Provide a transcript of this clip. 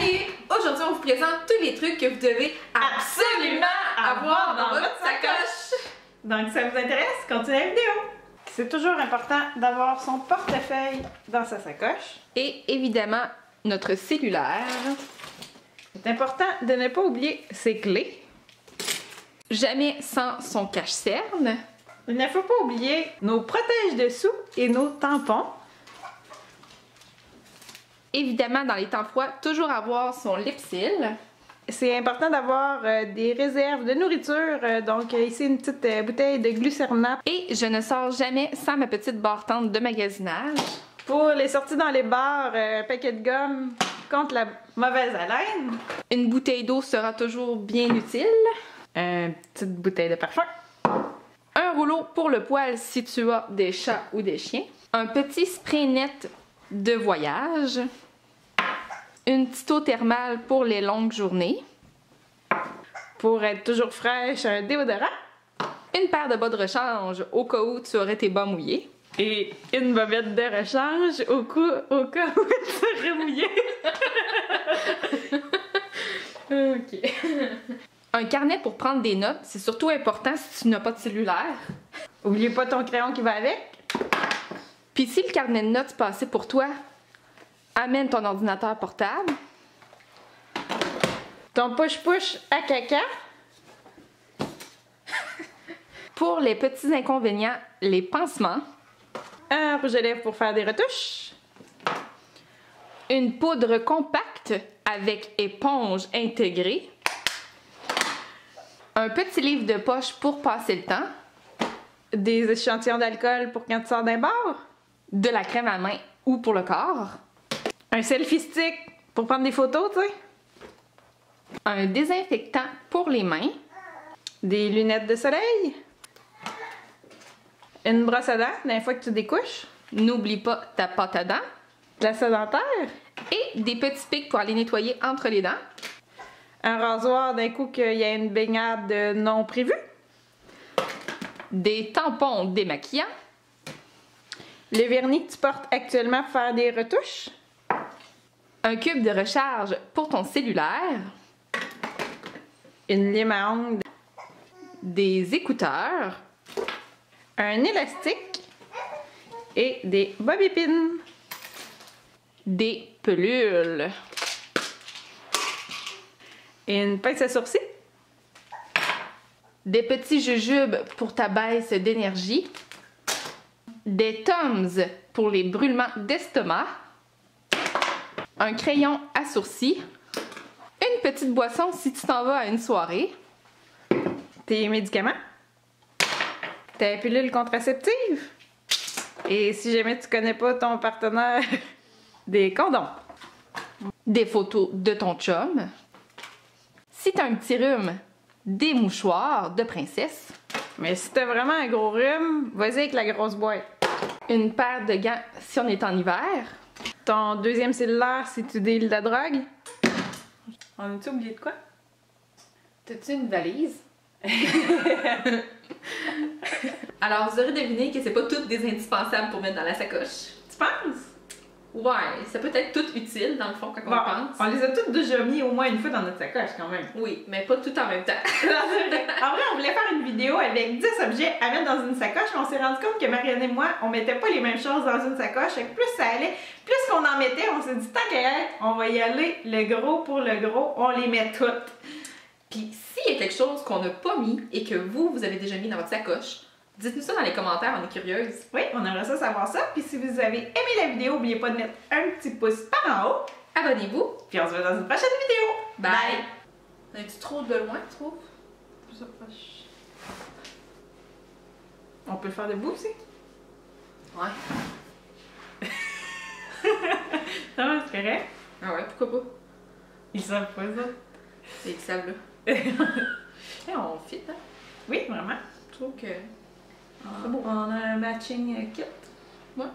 Salut! Aujourd'hui, on vous présente tous les trucs que vous devez absolument avoir dans votre sacoche. Donc, ça vous intéresse? Continuez la vidéo! C'est toujours important d'avoir son portefeuille dans sa sacoche. Et évidemment, notre cellulaire. C'est important de ne pas oublier ses clés. Jamais sans son cache-cerne. Il ne faut pas oublier nos protège-dessous et nos tampons. Évidemment, dans les temps froids, toujours avoir son Lip-Sil. C'est important d'avoir des réserves de nourriture. Donc, ici, une petite bouteille de glucerna. Et je ne sors jamais sans ma petite barre-tente de magasinage. Pour les sorties dans les bars, un paquet de gomme contre la mauvaise haleine. Une bouteille d'eau sera toujours bien utile. Une petite bouteille de parfum. Un rouleau pour le poil si tu as des chats ou des chiens. Un petit spray net de voyage. Une petite eau thermale pour les longues journées. Pour être toujours fraîche, un déodorant. Une paire de bas de rechange au cas où tu aurais tes bas mouillés. Et une bobette de rechange au cas où tu serais mouillée. Ok. Un carnet pour prendre des notes, c'est surtout important si tu n'as pas de cellulaire. Oubliez pas ton crayon qui va avec. Puis si le carnet de notes passait pour toi, amène ton ordinateur portable. Ton push-push à caca. Pour les petits inconvénients, les pansements. Un rouge à lèvres pour faire des retouches. Une poudre compacte avec éponge intégrée. Un petit livre de poche pour passer le temps. Des échantillons d'alcool pour quand tu sors d'un bar. De la crème à main ou pour le corps. Un selfie stick pour prendre des photos, tu sais. Un désinfectant pour les mains. Des lunettes de soleil. Une brosse à dents, la fois que tu découches. N'oublie pas ta pâte à dents. De la soie dentaire. Et des petits pics pour aller nettoyer entre les dents. Un rasoir d'un coup qu'il y a une baignade non prévue. Des tampons démaquillants. Le vernis que tu portes actuellement pour faire des retouches. Un cube de recharge pour ton cellulaire. Une lime à ongles. Des écouteurs. Un élastique. Et des bobby pins. Des pelules. Et une pince à sourcils. Des petits jujubes pour ta baisse d'énergie. Des Tums pour les brûlements d'estomac. Un crayon à sourcils. Une petite boisson si tu t'en vas à une soirée. Tes médicaments. Ta pilule contraceptive. Et si jamais tu connais pas ton partenaire, des condoms. Des photos de ton chum. Si t'as un petit rhume, des mouchoirs de princesse. Mais si t'as vraiment un gros rhume, vas-y avec la grosse boîte. Une paire de gants si on est en hiver. Ton deuxième cellulaire si tu deals de drogue. On a-tu oublié de quoi? T'as-tu une valise? Alors, vous aurez deviné que c'est pas tout des indispensables pour mettre dans la sacoche. Tu penses? Ouais, ça peut être tout utile dans le fond quand on pense. On les a toutes déjà mis au moins une fois dans notre sacoche quand même. Oui, mais pas tout en même temps. En vrai, on voulait faire une vidéo avec 10 objets à mettre dans une sacoche, mais on s'est rendu compte que Marianne et moi, on mettait pas les mêmes choses dans une sacoche. Et plus ça allait, plus qu'on en mettait, on s'est dit tant qu'à être, on va y aller le gros pour le gros, on les met toutes. Puis s'il y a quelque chose qu'on n'a pas mis et que vous avez déjà mis dans votre sacoche, dites-nous ça dans les commentaires, on est curieuse. Oui, on aimerait ça savoir ça. Puis si vous avez aimé la vidéo, n'oubliez pas de mettre un petit pouce par en haut. Abonnez-vous. Puis on se voit dans une prochaine vidéo. Bye! Un petit trop de loin, tu trouves? Plus proche. On peut le faire debout aussi? Ouais. Ça va, c'est correct? Ah ouais, pourquoi pas? Ils savent pas ça. Ils savent là. On fit, hein? Oui, vraiment. Je trouve que... On a un matching kit. Ouais.